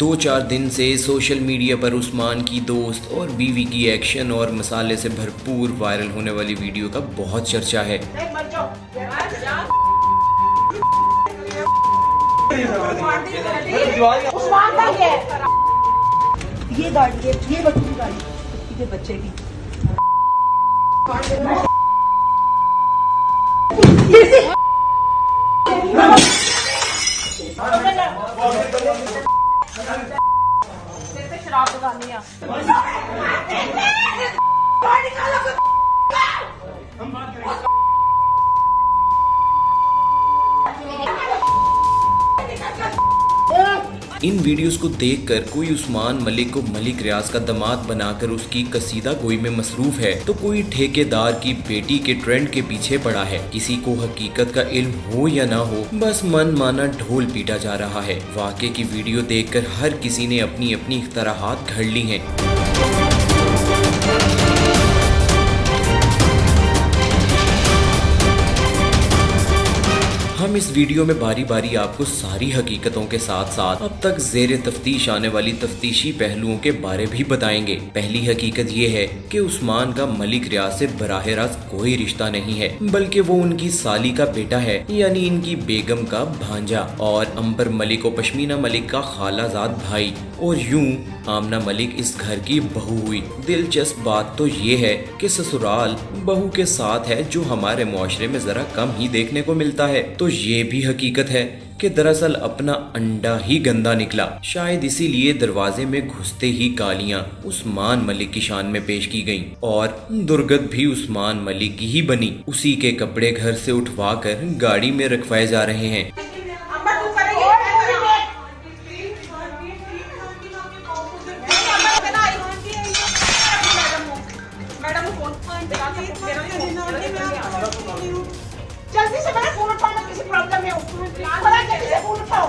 2-4 दिन से social media पर उस्मान की दोस्त और बीवी की एक्शन और मसाले से भरपूर वायरल होने वाली वीडियो का बहुत चर्चा है। ये गाड़ी है, ये बच्चों की गाड़ी, ये बच्चे की। शराब दुकानी इन वीडियोस को देखकर कोई उस्मान मलिक को मलिक रियाज का दामाद बनाकर उसकी कसीदा गोई में मसरूफ है, तो कोई ठेकेदार की बेटी के ट्रेंड के पीछे पड़ा है। किसी को हकीकत का इल्म हो या ना हो, बस मन माना ढोल पीटा जा रहा है। वाकये की वीडियो देखकर हर किसी ने अपनी अपनी इख्तराहात घड़ ली हैं। हम इस वीडियो में बारी बारी आपको सारी हकीकतों के साथ साथ अब तक ज़ेरे तफ्तीश आने वाली तफ्तीशी पहलुओं के बारे भी बताएंगे। पहली हकीकत ये है कि उस्मान का मलिक रियाज से बराह रास्त कोई रिश्ता नहीं है, बल्कि वो उनकी साली का बेटा है, यानी इनकी बेगम का भांजा, और अंबर मलिक और पश्मीना मलिक का खालाजाद भाई, और यूं आमना मलिक इस घर की बहू हुई। दिलचस्प बात तो ये है कि ससुराल बहू के साथ है, जो हमारे मुआशरे में जरा कम ही देखने को मिलता है। तो ये भी हकीकत है कि दरअसल अपना अंडा ही गंदा निकला। शायद इसीलिए दरवाजे में घुसते ही गालियां उस्मान मलिक की शान में पेश की गईं, और दुर्गत भी उस्मान मलिक की ही बनी। उसी के कपड़े घर से उठवा कर गाड़ी में रखवाए जा रहे हैं। जल्दी से मेरा फोन उठाओ, मैं किसी प्रॉब्लम में हूँ। थोड़ा जल्दी से फोन उठाओ।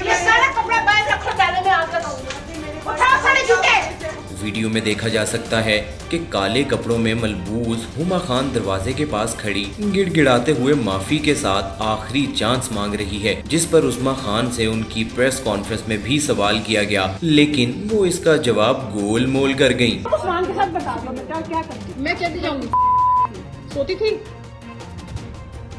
ये सारा कपड़ा बाहर रखो, डाले में आग लगाऊंगी। उठाओ सारे जूते। वीडियो में देखा जा सकता है कि काले कपड़ों में मलबूस हुमा खान दरवाजे के पास खड़ी गिड़गिड़ाते हुए माफी के साथ आखिरी चांस मांग रही है, जिस पर उस्मा खान से उनकी प्रेस कॉन्फ्रेंस में भी सवाल किया गया, लेकिन वो इसका जवाब गोल मोल कर गयी। उस्मान के साथ बता दो बेटा, क्या करती? मैं चली जाऊंगी। सोती थी,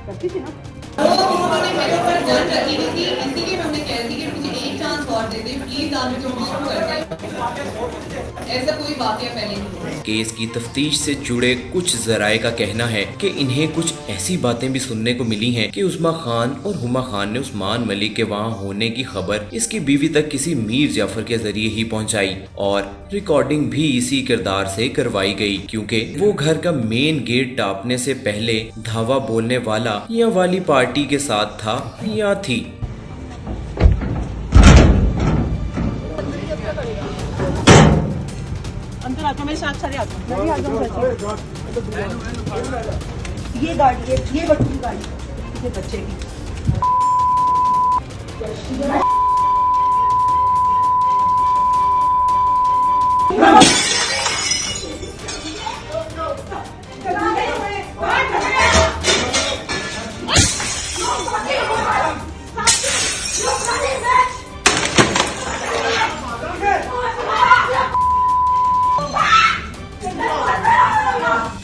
करती थी ना। उन्होंने मेरे ऊपर गन रखी हुई थी, इसीलिए हमने कह दी कि मुझे एक चांस और दे दे प्लीज, आप मुझे माफ कर दें। ऐसा कोई वाकया पहले नहीं। केस की तफ्तीश से जुड़े कुछ जराये का कहना है कि इन्हें कुछ ऐसी बातें भी सुनने को मिली हैं कि उस्मा खान और हुमा खान ने उस्मान मलिक के वहां होने की खबर इसकी बीवी तक किसी मीर जाफर के जरिए ही पहुंचाई, और रिकॉर्डिंग भी इसी किरदार से करवाई गई, क्योंकि वो घर का मेन गेट टापने से पहले धावा बोलने वाला या वाली पार्टी के साथ था या थी। अंदर आके मेरे साथ सारे आते हैं। ये गाड़ी है, ये बच्चों की गाड़ी, ये बच्चे की।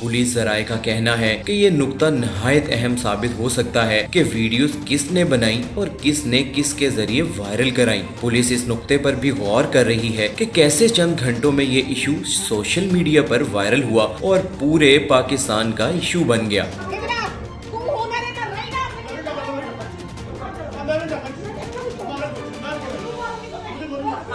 पुलिस जराये का कहना है कि ये नुक्ता नहायत अहम साबित हो सकता है कि वीडियोस किसने बनाई और किसने किसके जरिए वायरल कराई। पुलिस इस नुक्ते पर भी गौर कर रही है कि कैसे चंद घंटों में ये इशू सोशल मीडिया पर वायरल हुआ और पूरे पाकिस्तान का इशू बन गया।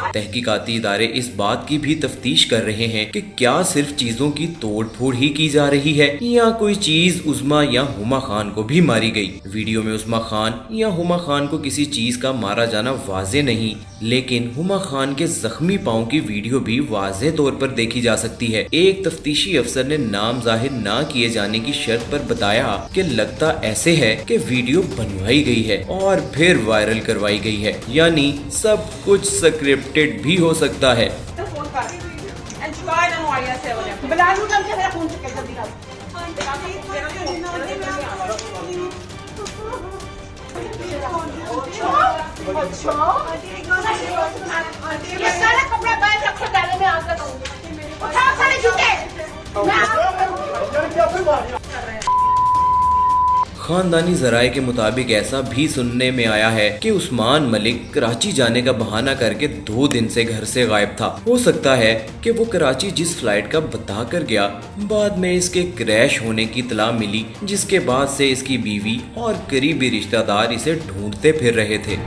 तहकीकाती इदारे इस बात की भी तफ्तीश कर रहे हैं कि क्या सिर्फ चीजों की तोड़ फोड़ ही की जा रही है या कोई चीज उस्मा या हुमा खान को भी मारी गई। वीडियो में उस्मा खान या हुमा खान को किसी चीज का मारा जाना वाजे नहीं, लेकिन हुमा खान के जख्मी पांव की वीडियो भी वाजे तौर पर देखी जा सकती है। एक तफ्तीशी अफसर ने नाम जाहिर ना किए जाने की शर्त पर बताया कि लगता ऐसे है कि वीडियो बनवाई गई है और फिर वायरल करवाई गई है, यानी सब कुछ स्क्रिप्टेड भी हो सकता है। ये सारा कपड़ा बाहर रखो, डाले में आग लगाऊंगी। उठाओ सारे जूते। खानदानी जराये के मुताबिक ऐसा भी सुनने में आया है कि उस्मान मलिक कराची जाने का बहाना करके 2 दिन से घर से गायब था। हो सकता है कि वो कराची जिस फ्लाइट का बता कर गया, बाद में इसके क्रैश होने की इत्तला मिली, जिसके बाद से इसकी बीवी और करीबी रिश्तेदार इसे ढूंढते फिर रहे थे।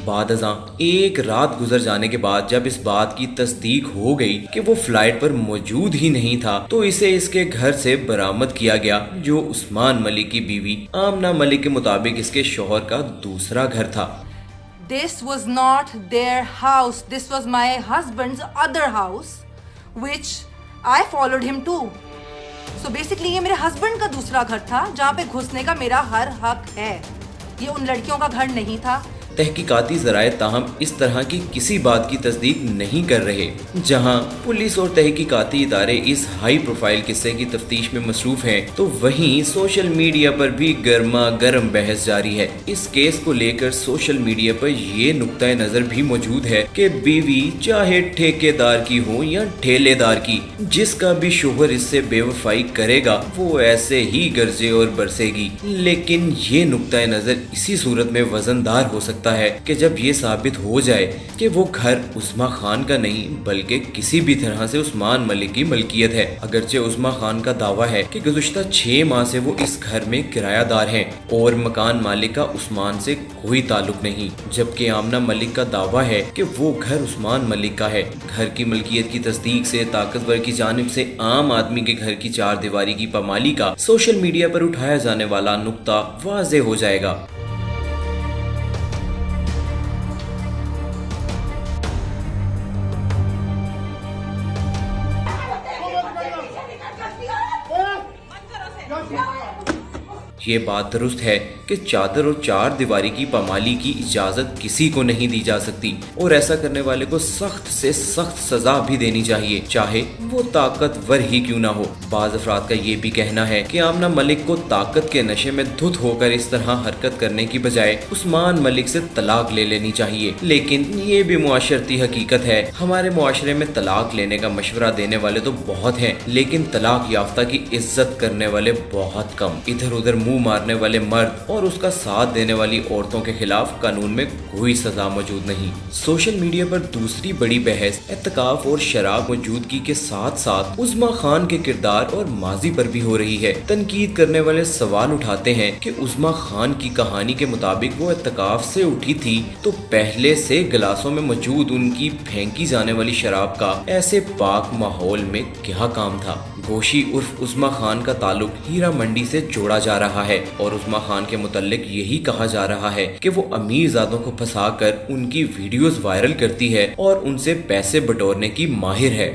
बादशाह एक रात गुजर जाने के बाद जब इस बात की तस्दीक हो गई कि वो फ्लाइट पर मौजूद ही नहीं था, तो इसे इसके घर से बरामद किया गया, जो उस्मान मलिक की बीवी आमना मलिक के मुताबिक इसके शौहर का दूसरा घर था। This was not their house. This was my husband's other house, which I followed him to. So basically ये मेरे हस्बैंड का दूसरा घर था, जहाँ पे घुसने का मेरा हर हक है। ये उन लड़कियों का घर नहीं था। तहकीकाती ज़राए ताहम इस तरह की किसी बात की तस्दीक नहीं कर रहे। जहां पुलिस और तहकीकाती इदारे इस हाई प्रोफाइल किस्से की तफ्तीश में मसरूफ हैं, तो वहीं सोशल मीडिया पर भी गर्मा गर्म बहस जारी है। इस केस को लेकर सोशल मीडिया पर ये नुक्ता नज़र भी मौजूद है कि बीवी चाहे ठेकेदार की हो या ठेलेदार की, जिसका भी शोहर इससे बेवफाई करेगा वो ऐसे ही गरजे और बरसेगी। लेकिन ये नुक्ता नज़र इसी सूरत में वजनदार हो सकता है कि जब ये साबित हो जाए कि वो घर उस्मा खान का नहीं बल्कि किसी भी तरह से उस्मान मलिक की मलकियत है। अगरचे उस्मा खान का दावा है कि गुज़श्ता 6 माह से वो इस घर में किरायादार हैं और मकान मालिक का उस्मान से कोई ताल्लुक नहीं, जबकि आमना मलिक का दावा है कि वो घर उस्मान मलिक का है। घर की मलकियत की तस्दीक से ताकतवर की जानिब से आम आदमी के घर की 4 दीवारी की पामाली का सोशल मीडिया पर उठाया जाने वाला नुक्ता वाज़े हो जाएगा। ये बात दुरुस्त है कि चादर और 4 दीवारी की पामाली की इजाज़त किसी को नहीं दी जा सकती और ऐसा करने वाले को सख्त से सख्त सजा भी देनी चाहिए, चाहे वो ताकतवर ही क्यों ना हो। बाज़ अफराद का ये भी कहना है कि आमना मलिक को ताकत के नशे में धुत होकर इस तरह हरकत करने की बजाय उस्मान मलिक से तलाक ले लेनी चाहिए। लेकिन ये भी मुआशरती हकीकत है। हमारे मुआशरे में तलाक लेने का मशवरा देने वाले तो बहुत हैं, लेकिन तलाक याफ्ता की इज्जत करने वाले बहुत कम। इधर उधर मुंह मारने वाले मर्द और उसका साथ देने वाली औरतों के खिलाफ कानून में कोई सजा मौजूद नहीं। सोशल मीडिया पर दूसरी बड़ी बहस एतकाफ और शराब मौजूदगी के साथ साथ उस्मा खान के किरदार और माजी पर भी हो रही है। तनकीद करने वाले सवाल उठाते हैं कि उस्मा खान की कहानी के मुताबिक वो एतकाफ से उठी थी तो पहले से गिलासों में मौजूद उनकी फेंकी जाने वाली शराब का ऐसे पाक माहौल में क्या काम था। गोशी उर्फ उस्मा खान का ताल्लुक हीरा मंडी से जोड़ा जा रहा है और उस्मा खान के मुतल्लिक यही कहा जा रहा है कि वो अमीरजादों को फंसाकर उनकी वीडियोस वायरल करती है और उनसे पैसे बटोरने की माहिर है।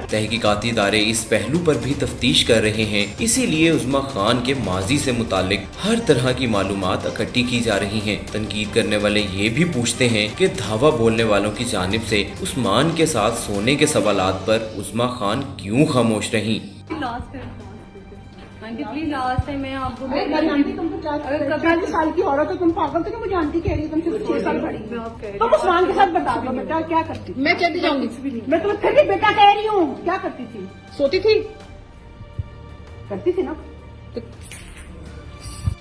तहकीकाती इदारे इस पहलू पर भी तफ्तीश कर रहे हैं, इसीलिए उस्मा खान के माजी से मुतालिक हर तरह की मालूमात इकट्ठी की जा रही हैं। तनकीद करने वाले ये भी पूछते हैं कि धावा बोलने वालों की जानिब से उस्मान के साथ सोने के सवालात पर उस्मा खान क्यों खामोश रहीं। आंटी प्लीज लास्ट टाइम मैं आपको अगर 40 साल की औरत हो तुम पागल तो मुझे आंटी कह रही हो, तुमसे 6 साल बड़ी तुम उस्मान के साथ बता दो बेटा क्या करती। मैं चली जाऊंगी। मैं तुम्हें फिर भी बेटा कह रही हूँ, क्या करती थी? सोती थी, करती थी ना।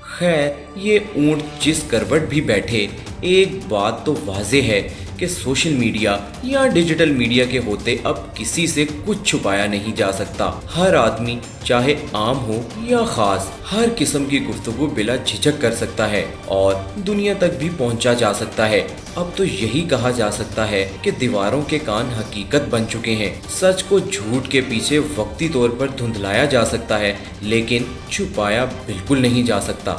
खैर, ये ऊंट जिस करवट भी बैठे, एक बात तो वाज़ेह है कि सोशल मीडिया या डिजिटल मीडिया के होते अब किसी से कुछ छुपाया नहीं जा सकता। हर आदमी चाहे आम हो या खास, हर किस्म की गुफ्तगू बिला झिझक कर सकता है और दुनिया तक भी पहुंचा जा सकता है। अब तो यही कहा जा सकता है कि दीवारों के कान हकीकत बन चुके हैं। सच को झूठ के पीछे वक्ती तौर पर धुंधलाया जा सकता है, लेकिन छुपाया बिल्कुल नहीं जा सकता।